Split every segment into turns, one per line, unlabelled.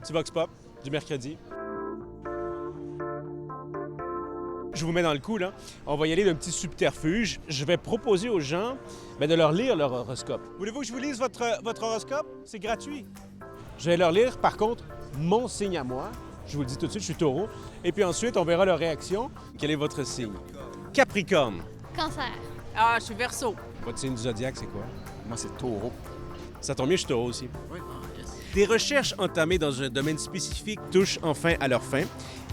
Petit Vox Pop du mercredi. Je vous mets dans le coup, là. On va y aller d'un petit subterfuge. Je vais proposer aux gens de leur lire leur horoscope. Voulez-vous que je vous lise votre horoscope? C'est gratuit. Je vais leur lire, par contre, mon signe à moi. Je vous le dis tout de suite, je suis taureau. Et puis ensuite, on verra leur réaction. Quel est votre signe? Capricorne.
Cancer.
Ah, je suis Verseau.
Votre signe du zodiaque, c'est quoi?
Moi, c'est taureau.
Ça tombe bien, je suis taureau aussi.
Oui.
Des recherches entamées dans un domaine spécifique touchent enfin à leur fin.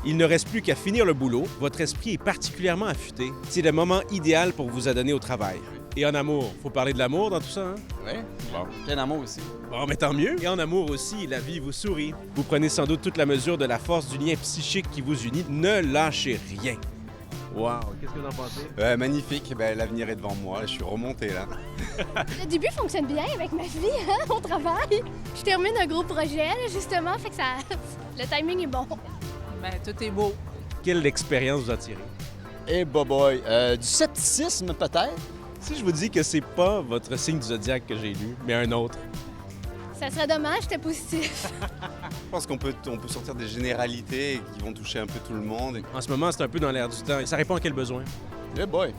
Il ne reste plus qu'à finir le boulot. Votre esprit est particulièrement affûté. C'est le moment idéal pour vous adonner au travail. Et en amour, faut parler de l'amour dans tout ça, hein?
Oui.
Bon.
Plein d'amour aussi.
Bon, mais tant mieux. Et en amour aussi, la vie vous sourit. Vous prenez sans doute toute la mesure de la force du lien psychique qui vous unit. Ne lâchez rien. Wow, qu'est-ce que vous en pensez?
Magnifique. L'avenir est devant moi. Je suis remonté, là.
Le début fonctionne bien avec ma vie, hein, au travail. Je termine un gros projet, là, justement, fait que ça... le timing est bon.
Ben, tout est beau.
Quelle expérience vous en tirez?
Eh, boy. Du scepticisme, peut-être.
Si je vous dis que c'est pas votre signe du zodiaque que j'ai lu, mais un autre.
Ça serait dommage, j'étais positif.
Je pense qu'on peut sortir des généralités qui vont toucher un peu tout le monde.
En ce moment, c'est un peu dans l'air du temps. Et ça répond à quel besoin?
Eh, boy.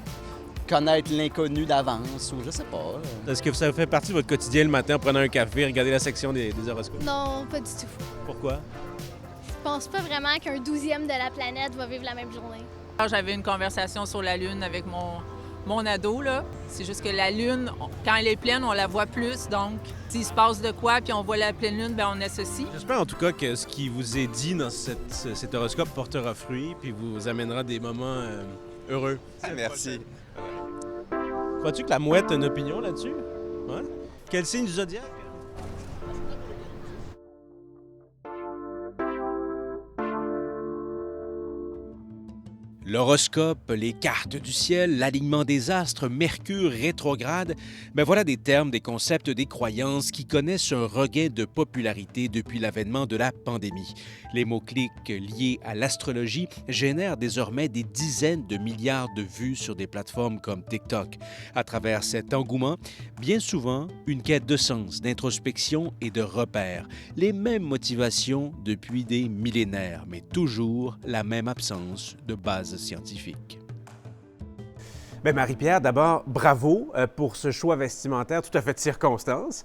Connaître l'inconnu d'avance, ou je sais pas.
Est-ce que ça fait partie de votre quotidien le matin en prenant un café, regarder la section des horoscopes?
Non, pas du tout.
Pourquoi?
Je pense pas vraiment qu'un 12e de la planète va vivre la même journée.
J'avais une conversation sur la Lune avec mon ado, là. C'est juste que la Lune, quand elle est pleine, on la voit plus. Donc, s'il se passe de quoi, puis on voit la pleine Lune, bien, on associe.
J'espère en tout cas que ce qui vous est dit dans cet horoscope portera fruit puis vous amènera des moments heureux.
Merci.
Crois-tu que la mouette a une opinion là-dessus? Ouais? Quel signe du zodiaque? L'horoscope, les cartes du ciel, l'alignement des astres, Mercure rétrograde, voilà des termes, des concepts, des croyances qui connaissent un regain de popularité depuis l'avènement de la pandémie. Les mots-clics liés à l'astrologie génèrent désormais des dizaines de milliards de vues sur des plateformes comme TikTok. À travers cet engouement, bien souvent, une quête de sens, d'introspection et de repères. Les mêmes motivations depuis des millénaires, mais toujours la même absence de base scientifique. Bien, Marie-Pierre, d'abord, bravo pour ce choix vestimentaire tout à fait de circonstance.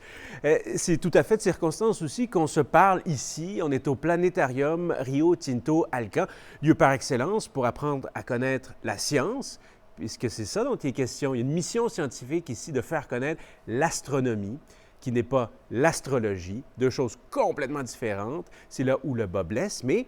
C'est tout à fait de circonstance aussi qu'on se parle ici. On est au Planétarium Rio Tinto Alcan, lieu par excellence pour apprendre à connaître la science, puisque c'est ça dont il est question. Il y a une mission scientifique ici de faire connaître l'astronomie, qui n'est pas l'astrologie, deux choses complètement différentes. C'est là où le bas blesse, mais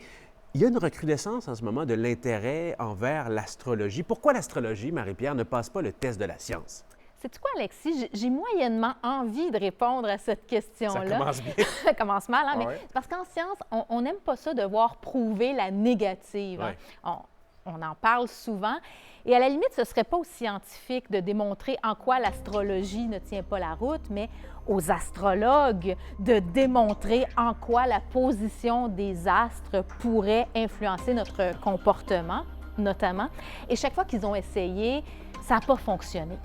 il y a une recrudescence en ce moment de l'intérêt envers l'astrologie. Pourquoi l'astrologie, Marie-Pierre, ne passe pas le test de la science?
Sais-tu quoi, Alexis? J'ai moyennement envie de répondre à cette question-là.
Ça commence bien.
Ça commence mal, hein?
Ouais.
Mais parce qu'en science, on n'aime pas ça devoir prouver la négative.
Ouais.
On en parle souvent. Et à la limite, ce ne serait pas aux scientifiques de démontrer en quoi l'astrologie ne tient pas la route, mais aux astrologues de démontrer en quoi la position des astres pourrait influencer notre comportement, notamment. Et chaque fois qu'ils ont essayé, ça n'a pas fonctionné.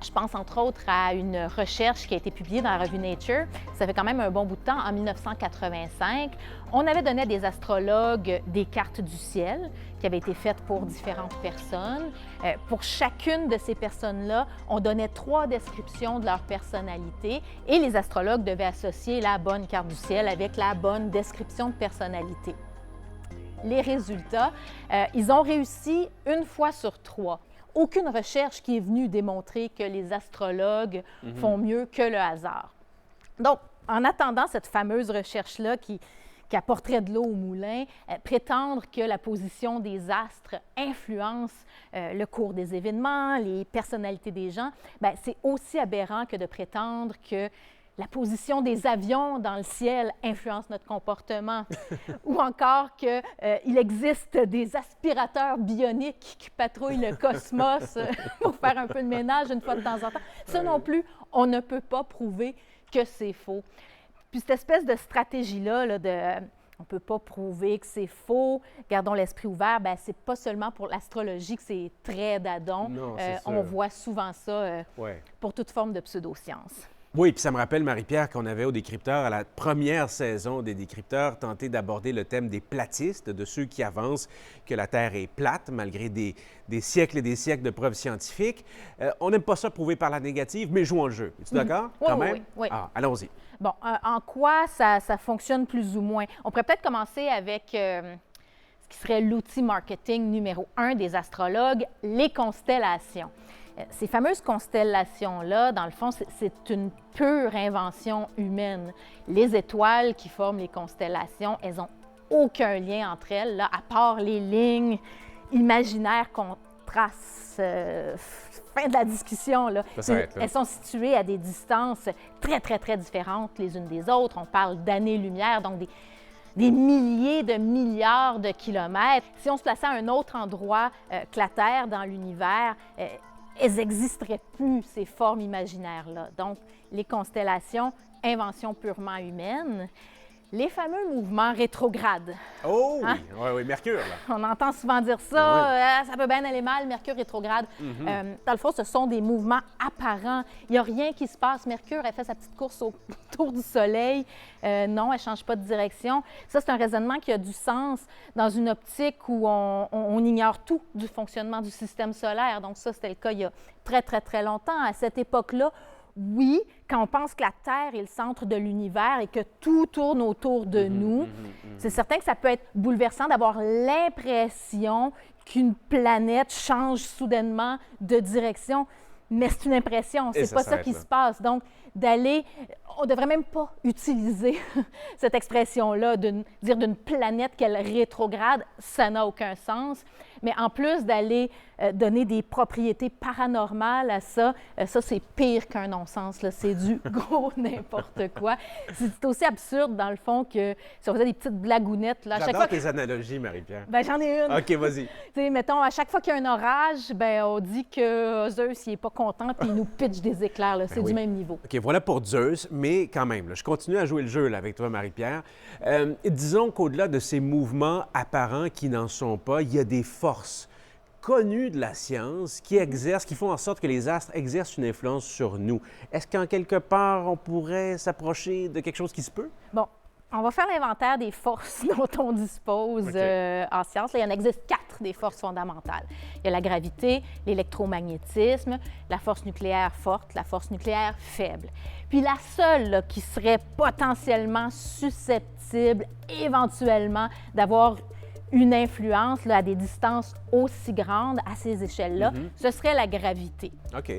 Je pense entre autres à une recherche qui a été publiée dans la revue Nature. Ça fait quand même un bon bout de temps, en 1985. On avait donné à des astrologues des cartes du ciel qui avaient été faites pour différentes personnes. Pour chacune de ces personnes-là, on donnait 3 descriptions de leur personnalité et les astrologues devaient associer la bonne carte du ciel avec la bonne description de personnalité. Les résultats, ils ont réussi 1 fois sur 3. Aucune recherche qui est venue démontrer que les astrologues font mieux que le hasard. Donc, en attendant cette fameuse recherche-là qui apporterait de l'eau au moulin, prétendre que la position des astres influence le cours des événements, les personnalités des gens, c'est aussi aberrant que de prétendre que la position des avions dans le ciel influence notre comportement, ou encore qu'il existe des aspirateurs bioniques qui patrouillent le cosmos pour faire un peu de ménage une fois de temps en temps. Ça non plus, on ne peut pas prouver que c'est faux. Puis cette espèce de stratégie-là, on ne peut pas prouver que c'est faux, gardons l'esprit ouvert, c'est pas seulement pour l'astrologie que c'est très d'adon.
Non, c'est sûr.
On voit souvent ça
Ouais.
pour toute forme de pseudoscience.
Oui, puis ça me rappelle, Marie-Pierre, qu'on avait au Décrypteur, à la première saison des Décrypteurs, tenté d'aborder le thème des platistes, de ceux qui avancent que la Terre est plate, malgré des siècles et des siècles de preuves scientifiques. On n'aime pas ça prouvé par la négative, mais jouons le jeu. Es-tu d'accord?
Oui,
Quand
oui,
même?
oui, oui.
Ah, allons-y.
Bon, en quoi ça fonctionne plus ou moins? On pourrait peut-être commencer avec ce qui serait l'outil marketing numéro 1 des astrologues, les constellations. Ces fameuses constellations-là, dans le fond, c'est une pure invention humaine. Les étoiles qui forment les constellations, elles n'ont aucun lien entre elles, là, à part les lignes imaginaires qu'on trace. Fin de la discussion, là.
Ça s'arrête là.
Elles sont situées à des distances très, très, très différentes les unes des autres. On parle d'années-lumière, donc des milliers de milliards de kilomètres. Si on se plaçait à un autre endroit que la Terre dans l'univers, elles n'existeraient plus, ces formes imaginaires-là. Donc, les constellations, invention purement humaine. Les fameux mouvements rétrogrades.
Oh oui,
Hein?
oui, Mercure, là.
On entend souvent dire ça, ça peut bien aller mal, Mercure rétrograde. Dans le fond, ce sont des mouvements apparents. Il n'y a rien qui se passe. Mercure, elle fait sa petite course autour du Soleil. Non, elle ne change pas de direction. Ça, c'est un raisonnement qui a du sens dans une optique où on ignore tout du fonctionnement du système solaire. Donc ça, c'était le cas il y a très, très, très longtemps. À cette époque-là, oui, quand on pense que la Terre est le centre de l'univers et que tout tourne autour de nous, c'est certain que ça peut être bouleversant d'avoir l'impression qu'une planète change soudainement de direction, mais c'est une impression,
Et
c'est pas ça
s'arrête
qui
là.
se passe. Donc, on ne devrait même pas utiliser cette expression-là, dire d'une planète qu'elle rétrograde, ça n'a aucun sens. Mais en plus d'aller donner des propriétés paranormales à ça, ça, c'est pire qu'un non-sens, là. C'est du gros n'importe quoi. C'est aussi absurde, dans le fond, que si on faisait des petites blagounettes, là, à chaque
J'adore
fois
tes analogies, Marie-Pierre.
Ben, j'en ai une.
OK, vas-y.
Tu sais, mettons, à chaque fois qu'il y a un orage, ben, on dit que Zeus, il n'est pas content, puis il nous pitch des éclairs, là. C'est
oui.
du même niveau.
OK, voilà pour Zeus, mais quand même, là, je continue à jouer le jeu là, avec toi, Marie-Pierre. Disons qu'au-delà de ces mouvements apparents qui n'en sont pas, il y a des forces connues de la science qui font en sorte que les astres exercent une influence sur nous. Est-ce qu'en quelque part, on pourrait s'approcher de quelque chose qui se peut?
Bon, on va faire l'inventaire des forces dont on dispose
OK.
en science. Là, il y en existe 4 des forces fondamentales. Il y a la gravité, l'électromagnétisme, la force nucléaire forte, la force nucléaire faible. Puis la seule là, qui serait potentiellement susceptible, éventuellement, d'avoir une influence là, à des distances aussi grandes, à ces échelles-là, ce serait la gravité.
OK.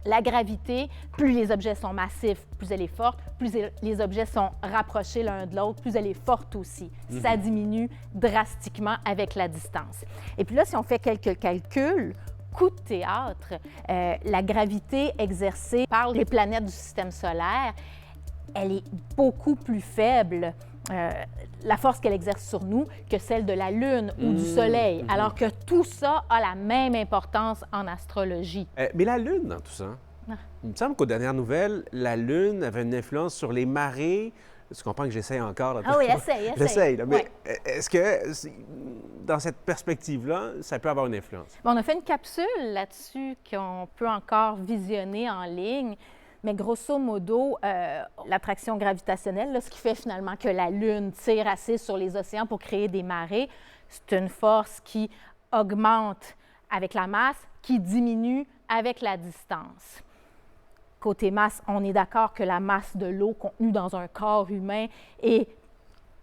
La gravité, plus les objets sont massifs, plus elle est forte, plus les objets sont rapprochés l'un de l'autre, plus elle est forte aussi. Ça diminue drastiquement avec la distance. Et puis là, si on fait quelques calculs, coup de théâtre, la gravité exercée par les planètes du système solaire, elle est beaucoup plus faible, la force qu'elle exerce sur nous, que celle de la Lune ou du Soleil, alors que tout ça a la même importance en astrologie.
Mais la Lune, dans tout ça, il me semble qu'aux dernières nouvelles, la Lune avait une influence sur les marées. Tu comprends que j'essaie encore? Là,
Ah oui, essaye.
J'essaye, là, mais
Ouais.
est-ce que, dans cette perspective-là, ça peut avoir une influence?
Bon, on a fait une capsule là-dessus qu'on peut encore visionner en ligne. Mais grosso modo, l'attraction gravitationnelle, là, ce qui fait finalement que la Lune tire assez sur les océans pour créer des marées, c'est une force qui augmente avec la masse, qui diminue avec la distance. Côté masse, on est d'accord que la masse de l'eau contenue dans un corps humain est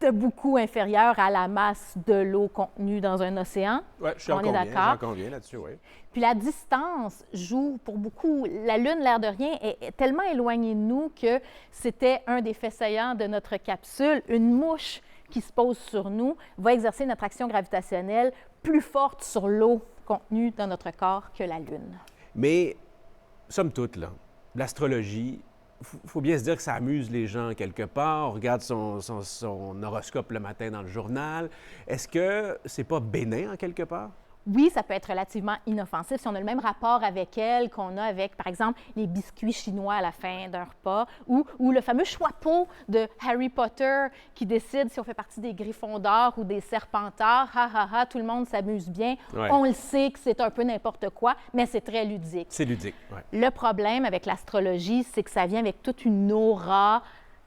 de beaucoup inférieure à la masse de l'eau contenue dans un océan.
Oui, je suis
On est d'accord.
J'en conviens là-dessus, oui.
Puis la distance joue pour beaucoup. La Lune, l'air de rien, est tellement éloignée de nous que c'était un des faits saillants de notre capsule. Une mouche qui se pose sur nous va exercer une attraction gravitationnelle plus forte sur l'eau contenue dans notre corps que la Lune.
Mais, somme toute, là, l'astrologie, il faut bien se dire que ça amuse les gens quelque part. On regarde son horoscope le matin dans le journal. Est-ce que c'est pas bénin en quelque part?
oui, ça peut être relativement inoffensif si on a le même rapport avec elle qu'on a avec, par exemple, les biscuits chinois à la fin d'un repas ou le fameux choix-peau de Harry Potter qui décide si on fait partie des Gryffondors ou des Serpentards. Ha, ha, ha, tout le monde s'amuse bien.
Ouais.
On le sait que c'est un peu n'importe quoi, mais c'est très ludique.
C'est ludique, ouais.
Le problème avec l'astrologie, c'est que ça vient avec toute une aura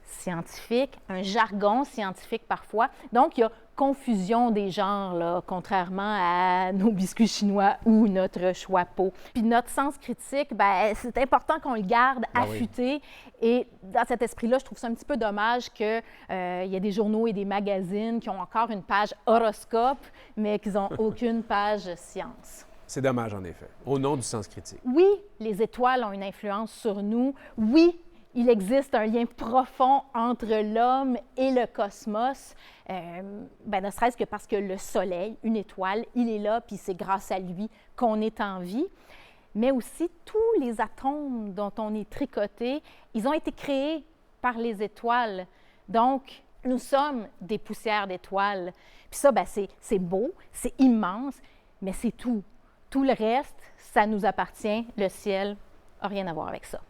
scientifique, un jargon scientifique parfois. Donc, il y a confusion des genres, là, contrairement à nos biscuits chinois ou notre choix-peau. Puis notre sens critique, bien, c'est important qu'on le garde affûté. Et dans cet esprit-là, je trouve ça un petit peu dommage qu'il y ait des journaux et des magazines qui ont encore une page horoscope, mais qui n'ont aucune page science.
C'est dommage, en effet, au nom du sens critique.
Oui, les étoiles ont une influence sur nous. Oui, il existe un lien profond entre l'homme et le cosmos, ne serait-ce que parce que le Soleil, une étoile, il est là, puis c'est grâce à lui qu'on est en vie. Mais aussi, tous les atomes dont on est tricoté, ils ont été créés par les étoiles. Donc, nous sommes des poussières d'étoiles. Puis ça, c'est beau, c'est immense, mais c'est tout. Tout le reste, ça nous appartient. Le ciel n'a rien à voir avec ça.